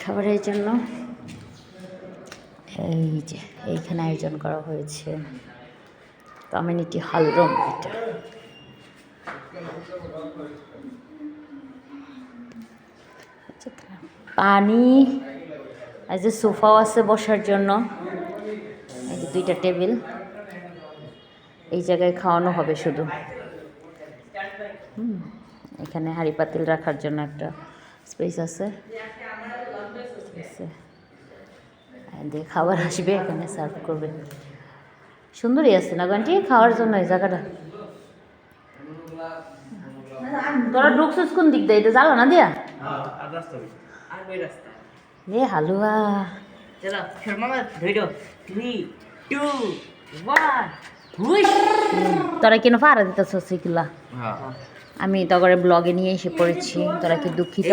খাবারের জন্য এই যে এইখানে আয়োজন করা হয়েছে কমিউনিটি হল রুম। এটা পানি, এই যে সোফাও আছে বসার জন্য, এই যে 2টা টেবিল। এই জায়গায় খাওয়ানো হবে শুধু। এখানে হাঁড়ি পাতিল রাখার জন্য একটা স্পেস আছে। দিয়ে খাবার আসবে, এখানে সার্ভ করবে। সুন্দরই আছে না গানটি খাওয়ার জন্য এই জায়গাটা। তোরা ঢুকছিস কোন দিক দিয়ে? এটা জ্বালা না দিয়া এ হালুয়া। তোরা কেন পাহারা দিতেছ সেগুলা? আমি তগরে ব্লগে নিয়ে এসে পড়েছি। তোরা কি দুঃখিত?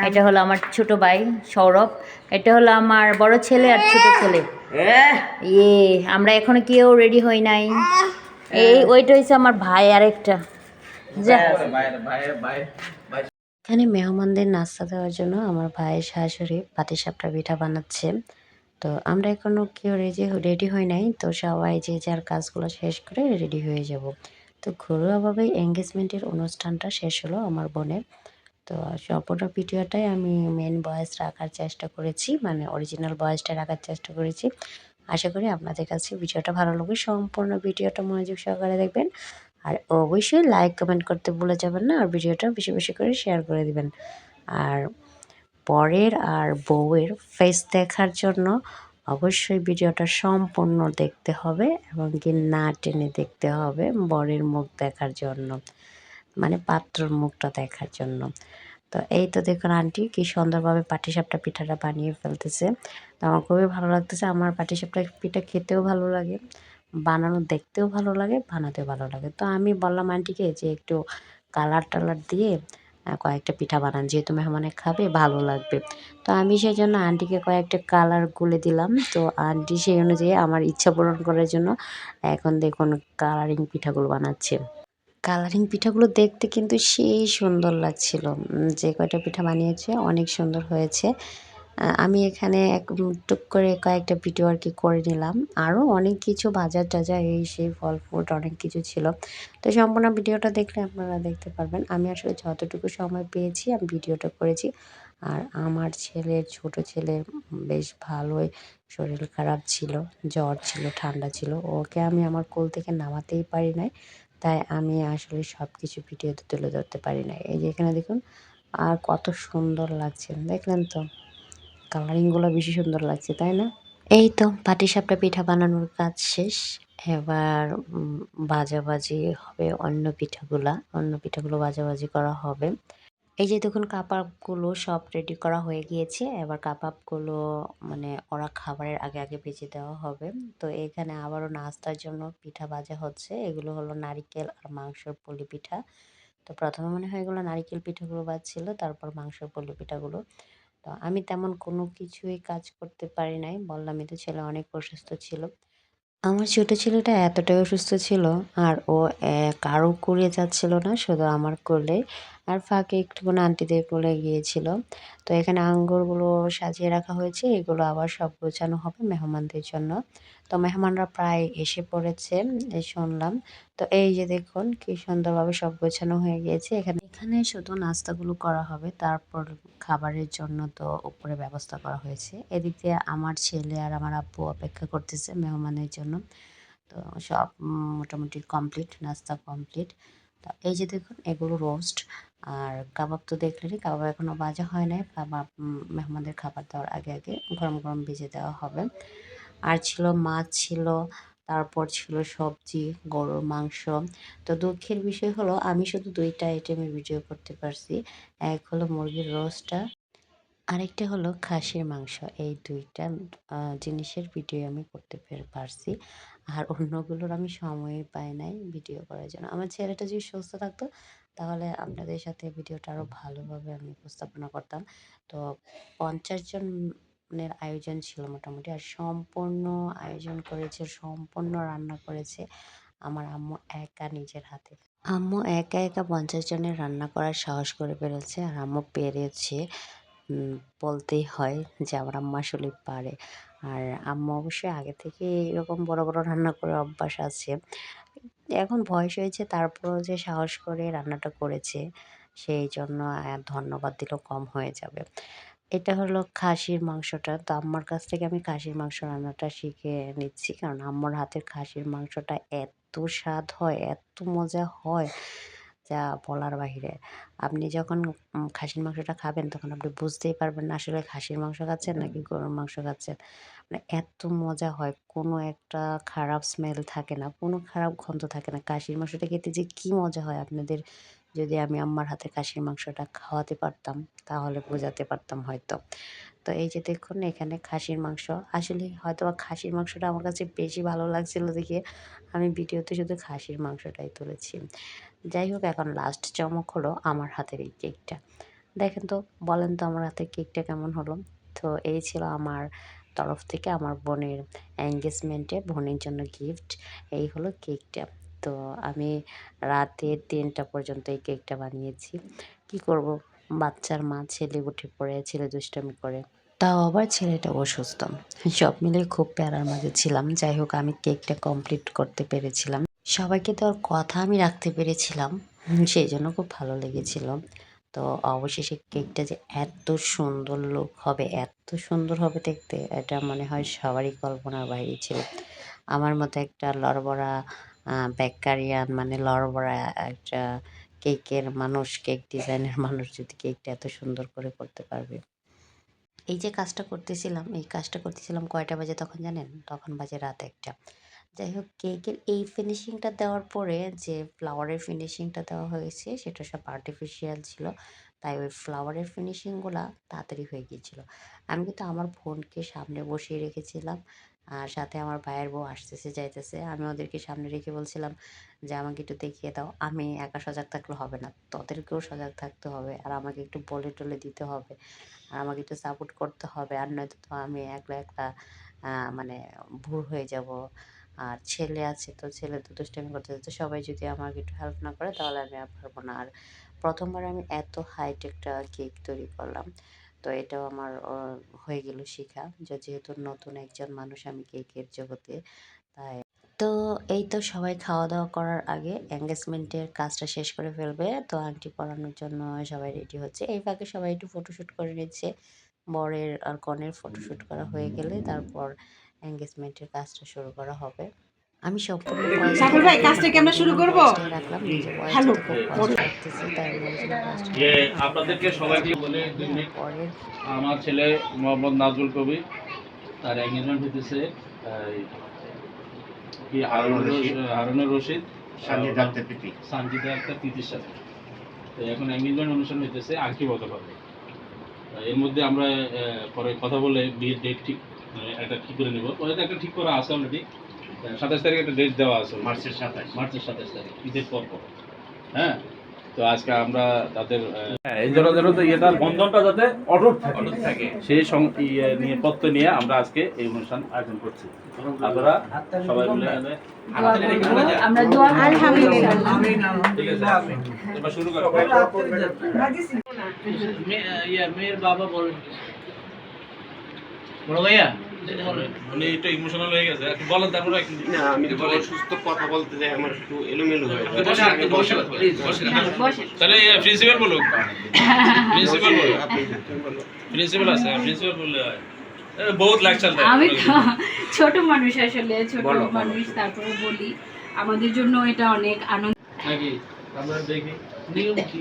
এটা হলো আমার ছোট ভাই সৌরভ, এটা হলো আমার বড় ছেলে আর ছোট ছেলে। আমরা এখনো কেউ রেডি হই নাই। ওইটা হচ্ছে আমার ভাই আরেকটা। এখানে মেহমানদের নাস্তা দেওয়ার জন্য আমার ভাইয়ের শাশুড়ি পাটিসাপটা পিঠা বানাচ্ছে। তো আমরা এখনো কেউ রেডি হই নাই, তো সবাই যে যার কাজগুলো শেষ করে রেডি হয়ে যাব। তো ঘরোয়াভাবে এঙ্গেজমেন্টের অনুষ্ঠানটা শেষ হলো আমার বোনের। তো সম্পূর্ণ ভিডিওটাই আমি মেন ভয়েস রাখার চেষ্টা করেছি, মানে অরিজিনাল ভয়েসটা রাখার চেষ্টা করেছি। আশা করি আপনাদের কাছে ভিডিওটা ভালো লাগবে। সম্পূর্ণ ভিডিওটা মনোযোগ সহকারে দেখবেন, আর অবশ্যই লাইক কমেন্ট করতে ভুলে যাবেন না, আর ভিডিওটা বেশি বেশি করে শেয়ার করে দিবেন। আর বরের আর বউয়ের ফেস দেখার জন্য অবশ্যই ভিডিওটা সম্পূর্ণ দেখতে হবে, এবং কি না টেনে দেখতে হবে বরের মুখ দেখার জন্য, মানে পাত্রর মুখটা দেখার জন্য। তো এই তো দেখুন আন্টি কি সুন্দরভাবে পাটিসাপটা পিঠাটা বানিয়ে ফেলতেছে। তো আমার খুবই ভালো লাগতেছে। আমার পাটিসাপটা পিঠা খেতেও ভালো লাগে, বানানো দেখতেও ভালো লাগে, বানাতেও ভালো লাগে। তো আমি বললাম আন্টিকে যে একটু কালার টালার দিয়ে কয়েকটা পিঠা বানান, যেহেতু মেহমানে খাবে ভালো লাগবে। তো আমি সেই জন্য আন্টিকে কয়েকটা কালার গুলে দিলাম। তো আন্টি সেই অনুযায়ী আমার ইচ্ছা পূরণ করার জন্য এখন দেখুন কালারিং পিঠাগুলো বানাচ্ছে। কালারিং পিঠাগুলো দেখতে কিন্তু সেই সুন্দর লাগছিল। যে কয়টা পিঠা বানিয়েছে অনেক সুন্দর হয়েছে। আমি এখানে টুক করে কয়েকটা ভিডিও আর কি করে নিলাম। আরও অনেক কিছু বাজার টাজার এই সেই ফল ফ্রুট অনেক কিছু ছিল। তো সম্পূর্ণ ভিডিওটা দেখলে আপনারা দেখতে পারবেন। আমি আসলে যতটুকু সময় পেয়েছি আমি ভিডিওটা করেছি। আর আমার ছেলের, ছোট ছেলের বেশ ভালোই শরীর খারাপ ছিল, জ্বর ছিল, ঠান্ডা ছিল। ওকে আমি আমার কোল থেকে নামাতেই পারি নাই। তাই আমি আসলে সব কিছু ভিডিওতে তুলে ধরতে পারি নাই। এই যে এখানে দেখুন আর কত সুন্দর লাগছে, দেখলেন তো? কালারিংগুলো বেশি সুন্দর লাগছে, তাই না? এই তো পাটিসাপটা পিঠা বানানোর কাজ শেষ। এবার ভাজাভাজি হবে অন্য পিঠাগুলো ভাজাভাজি করা হবে। এই যে দেখুন কাবাবগুলো সব রেডি করা হয়ে গিয়েছে। এবার কাবাবগুলো মানে ওরা খাবারের আগে আগে ভেজে দেওয়া হবে। তো এখানে আবারও নাস্তার জন্য পিঠা ভাজা হচ্ছে। এগুলো হলো নারিকেল আর মাংসের পুলি পিঠা। তো প্রথমে মনে হয় এগুলো নারিকেল পিঠাগুলো ভাজছিল, তারপর মাংসের পুলি পিঠাগুলো। তো আমি তেমন কোনো কিছুই কাজ করতে পারি নাই, বললামই তো ছেলে অনেক অসুস্থ ছিল। আমার ছোট ছেলেটা এতটাই অসুস্থ ছিল, আর ও কারো কোলে যাচ্ছিল না, শুধু আমার কোলে। আর ফাঁকে একটুখানি আন্টিদের কোলে গিয়েছিল। তো এখানে আঙ্গুরগুলো সাজিয়ে রাখা হয়েছে, এগুলো আবার সব গোছানো হবে মেহমানদের জন্য। তো মেহমানরা প্রায় এসে পড়েছে এই শুনলাম। তো এই যে দেখুন কি সুন্দরভাবে সব গোছানো হয়ে গিয়েছে। এখানে এখানে শুধু নাস্তাগুলো করা হবে, তারপর খাবারের জন্য তো উপরে ব্যবস্থা করা হয়েছে। এদিক দিয়ে আমার ছেলে আর আমার আব্বু অপেক্ষা করতেছে মেহমানের জন্য। তো সব মোটামুটি কমপ্লিট, নাস্তা কমপ্লিট। তো এই যে দেখুন এগুলো রোস্ট। আর কাবাব তো দেখলেনই, কাবাব এখনও ভাজা হয় নাই। কাবাব মেহমানদের খাবার দেওয়ার আগে আগে গরম গরম ভেজে দেওয়া হবে। আর ছিল মাছ ছিল, তারপর ছিল সবজি, গরুর মাংস। তো দুঃখের বিষয় হলো আমি শুধু 2টা আইটেমের ভিডিও করতে পারছি। এক হলো মুরগির রোস্টটা, আরেকটা হলো খাসির মাংস। এই 2টা জিনিসের ভিডিও আমি করতে পারছি। আর অন্যগুলোর আমি সময়ই পাই নাই ভিডিও করার জন্য। আমার ছেলেটা যদি সুস্থ থাকতো তাহলে আপনাদের সাথে ভিডিওটা আরও ভালোভাবে আমি উপস্থাপনা করতাম। তো 50 জনের আয়োজন ছিল মোটামুটি। আর সম্পূর্ণ আয়োজন করেছে, সম্পূর্ণ রান্না করেছে আমার আম্মু একা নিজের হাতে। আম্মু একা একা 50 জনের রান্না করার সাহস করে ফেলেছে, আর আম্মু পেরেছে। বলতেই হয় যে আমার আম্মা আসলে পারে। আর আম্মা অবশ্যই আগে থেকে এরকম বড়, বড় রান্না করে অভ্যাস আছে। এখন বয়স হয়েছে তারপরেও যে সাহস করে রান্নাটা করেছে, সেইজন্য ধন্যবাদ দিলেও কম হয়ে যাবে। এটা হলো খাসির মাংসটা। তো আম্মার কাছ থেকে আমি খাসির মাংস রান্নাটা শিখে নিচ্ছি। কারণ আম্মার হাতের খাসির মাংসটা এত স্বাদ হয়, এত মজা হয়, যা বলার বাহিরে। আপনি যখন খাসির মাংসটা খাবেন তখন আপনি বুঝতেই পারবেন না আসলে খাসির মাংস খাচ্ছেন নাকি গরুর মাংস খাচ্ছেন। মানে এত মজা হয়, কোনো একটা খারাপ স্মেল থাকে না, কোনো খারাপ গন্ধ থাকে না। খাসির মাংসটা খেতে যে কি মজা হয় আপনাদের যদি আমি আম্মার হাতে খাসির মাংসটা খাওয়াতে পারতাম তাহলে বোঝাতে পারতাম হয়তো। তো এই যে দেখুন এখানে খাসির মাংস, আসলে হয়তোবা খাসির মাংসটা আমার কাছে বেশি ভালো লাগছিল দেখে আমি ভিডিওতে শুধু খাসির মাংসটাই তুলেছি। যাই হোক এখন লাস্ট চমক হলো আমার হাতের এই কেকটা। দেখেন তো, বলেন তো আমার হাতের কেকটা কেমন হলো? তো এই ছিল আমার তরফ থেকে আমার বোনের এনগেজমেন্টে বোনের জন্য গিফট। এই হলো কেকটা। তো আমি রাতে ৩টা পর্যন্ত এই কেকটা বানিয়েছি। কি করব? বাচ্চার মা, ছেলে উঠে পড়ে, ছেলে দুষ্টামি করে। তাও আবার ছেলেটা অসুস্থ। সব মিলিয়ে খুব প্যারার মাঝে ছিলাম। যাই হোক আমি কেকটা কমপ্লিট করতে পেরেছিলাম। সবাইকে দেওয়ার কথা আমি রাখতে পেরেছিলাম। সেইজন্য খুব ভালো লেগেছিল। তো অবশেষে কেকটা যে এত সুন্দর লুক হবে, এত সুন্দর হবে দেখতে, এটা মনে হয় সবারই কল্পনার বাইরে ছিল। আমার মতো একটা লড়বড়া বেকারিয়ান মানে লড়বড়া একটা কেকের মানুষ, কেক ডিজাইনের মানুষ যদি কেকটা এত সুন্দর করে করতে পারবে। এই যে কাজটা করতেছিলাম, এই কাজটা করতেছিলাম কয়টা বাজে তখন জানেন? তখন বাজে রাত ১টা। যাই হোক কেকের এই ফিনিশিংটা দেওয়ার পরে যে ফ্লাওয়ারের ফিনিশিংটা দেওয়া হয়েছে সেটা সব আর্টিফিশিয়াল ছিল। তাই ওই ফ্লাওয়ারের ফিনিশিংগুলা তাড়াতাড়ি হয়ে গিয়েছিল। আমি কিন্তু আমার বোনকে সামনে বসিয়ে রেখেছিলাম। আর সাথে আমার ভাইয়ের বউ আসতেছে যাইতেছে। আমি ওদেরকে সামনে রেখে বলছিলাম যে, "আমাকে একটু দেখিয়ে দাও। আমি একা সজাগ থাকলে হবে না। তোদেরকেও সজাগ থাকতে হবে। আর আমাকে একটু বলে টলে দিতে হবে। আর আমাকে একটু সাপোর্ট করতে হবে। আর নয়তো তো আমি একলা, একলা মানে ভুল হয়ে যাব। আর ছেলে আছে তো ছেলে তো দুষ্টামি করতেছে। তো সবাই যদি আমাকে একটু হেল্প না করে তাহলে আমি আর পারব না।" আর ১ম বার আমি এত হাইট একটা কেক তৈরি করলাম। তো এটাও আমার হয়ে গেল শিখা যে যেহেতু নতুন একজন মানুষ আমি কেকের জগতে। তাই তো এই তো সবাই খাওয়া-দাওয়া করার আগে এনগেজমেন্টের কাজটা শেষ করে ফেলবে। তো আংটি পরানোর জন্য সবাই রেডি হচ্ছে। এই ফাঁকে সবাই একটু ফটোশুট করে নিচ্ছে। বরের আর কনের ফটোশুট করা হয়ে গেলে তারপর এনগেজমেন্টের কাজটা শুরু করা হবে। আমি সম্পূর্ণ ভয়েসটা সাগর ভাই কাজটা কি আমরা শুরু করব? ভয়েসটাই রাখলাম। নিজে ভয়েস হ্যালো দিতে খুব কষ্ট লাগতেছে। তাই আমি বলেছিলাম কাজটা যে করে নিই। আমাদের আপনাদেরকে কাজটা সবাইকে শেষ বলে হয়ে 2 গেলে আর মিনিট পরের আমার ছেলে মোহাম্মদ নাজুল কবির তার এঙ্গেজমেন্ট হইতেছে কি হারুনুর রশিদ সানজিদা আক্তার প্রীতির সাথে। তো এখন এঙ্গেজমেন্ট অনুষ্ঠান হইতেছে আংটি বদল হবে। এর মধ্যে আমরা পরে কথা বলে বিয়ের ডেট ঠিক একটা ঠিক করে নেব। পরে তো একটা ঠিক করা আছে অলরেডি। ২৭ তারিখে একটা ডেট দেওয়া আছে মার্চের ২৭ তারিখ ঈদের পর। হ্যাঁ, তো আজকে আমরা তাদের এই জন্য তো ইয়েটার বন্ধনটা যাতে অটুট থাকে সেই নিয়ে প্রত্যয় নিয়ে আমরা আজকে এই অনুষ্ঠান আয়োজন করছি। আপনারা সবাই মিলে আমরা দোয়া আলহামদুলিল্লাহ ঠিক আছে, এবার শুরু করো। মেয়ের বাবা বলেন বড় ভাইয়া উনি একটু ইমোশনাল হয়ে গেছে বলেন তারপরে না আমি তো সুস্থ কথা বলতে যাই আমার একটু এলোমেলো হয়ে যায়। তাহলে প্রিন্সিপাল বলুক, প্রিন্সিপাল বলুক, আপনি বলো। প্রিন্সিপাল আছে প্রিন্সিপাল বললে হয়। বহুত লেকচার দেয় আমি তো ছোট মানুষ আসলে ছোট মানুষ তারপরে বলি আমাদের জন্য এটা অনেক আনন্দ নাকি আমরা দেখি নিয়ম কি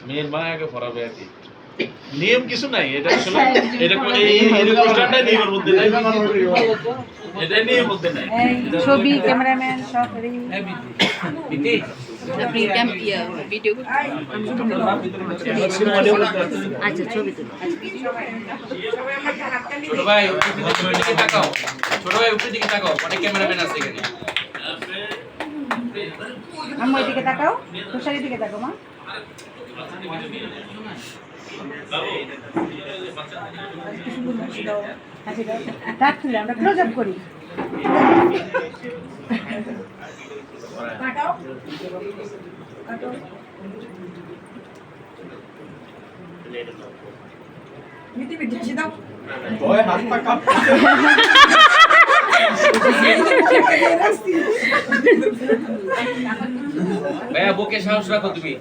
মেয়ের মা আগে পড়াবে আর কি নিয়ম কিছু নাই এটা আসলে এটা এই অনুষ্ঠানটাই নিয়মের মধ্যে নাই এটা নিয়মের মধ্যে নাই ছবি ক্যামেরাম্যান সব ভিডিও আচ্ছা ছবি তুলো ছোট ভাই উপরের দিকে তাকাও, ছোট ভাই উপরের দিকে তাকাও, অনেক ক্যামেরাম্যান আছে এখানে। আম্মু এদিকে তাকাও, তুষারের দিকে তাকাও মা। আচ্ছা আমরা ক্লোজ আপ করি। কাটাও কাটাও ভাইয়া বুকে সাহস রাখো তুমি।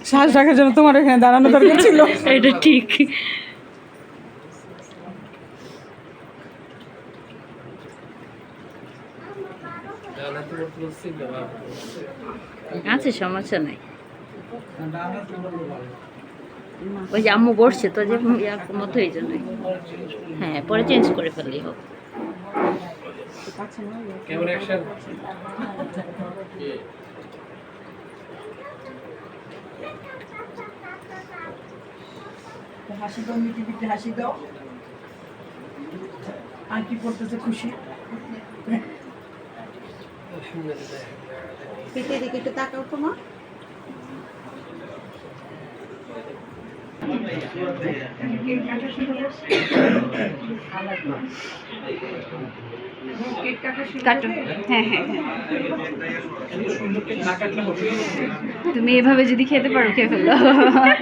শ্বাস রাখার জন্য তোমার এখানে দাঁড়ানো দরকার ছিল। এটা ঠিক। আছে সমস্যা নাই। ওই যে আম্মু বসছে তো যে ইয়ার মতো এই জন্যই। হ্যাঁ পরে চেঞ্জ করে ফেললেই হোক। Camera action. হাসি দাও, মিটি মিটি হাসি দাও। আর কি করতেছে খুশি? পেটের দিকে একটু তাকাও তো মা। কাটো। হ্যাঁ হ্যাঁ হ্যাঁ, তুমি এভাবে যদি খেতে পারো খেয়ে ফেলো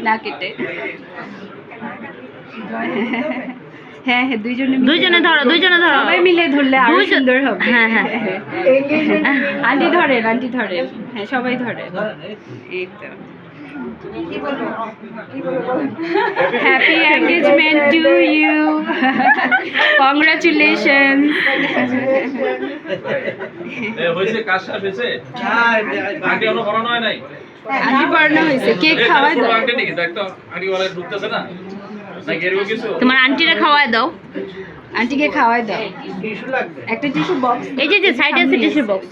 না কেটে। হ্যাঁ হ্যাঁ, দুইজনে ধরো, সবাই মিলে ধরলে আরো সুন্দর হবে। হ্যাঁ হ্যাঁ, আন্টি ধরেন, হ্যাঁ সবাই ধরে। এই তো happy engagement to you, congratulation. হয়েছে কাজ শেষ হয়েছে? আগে অন্য করানো হয় নাই? আন্টি পড়ানো হয়েছে, কেক খাওয়াই দাও। আগে নাকি দেখ তো আগে বলে ঢুকতেছে না নাকি এরকম কিছু? তোমার আন্টিরা খাওয়ায় দাও। আন্টিকে খাওয়াই দাও। একটা টিস্যু বক্স, এই যে সাইডে আছে টিস্যু বক্স।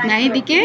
না এদিকে।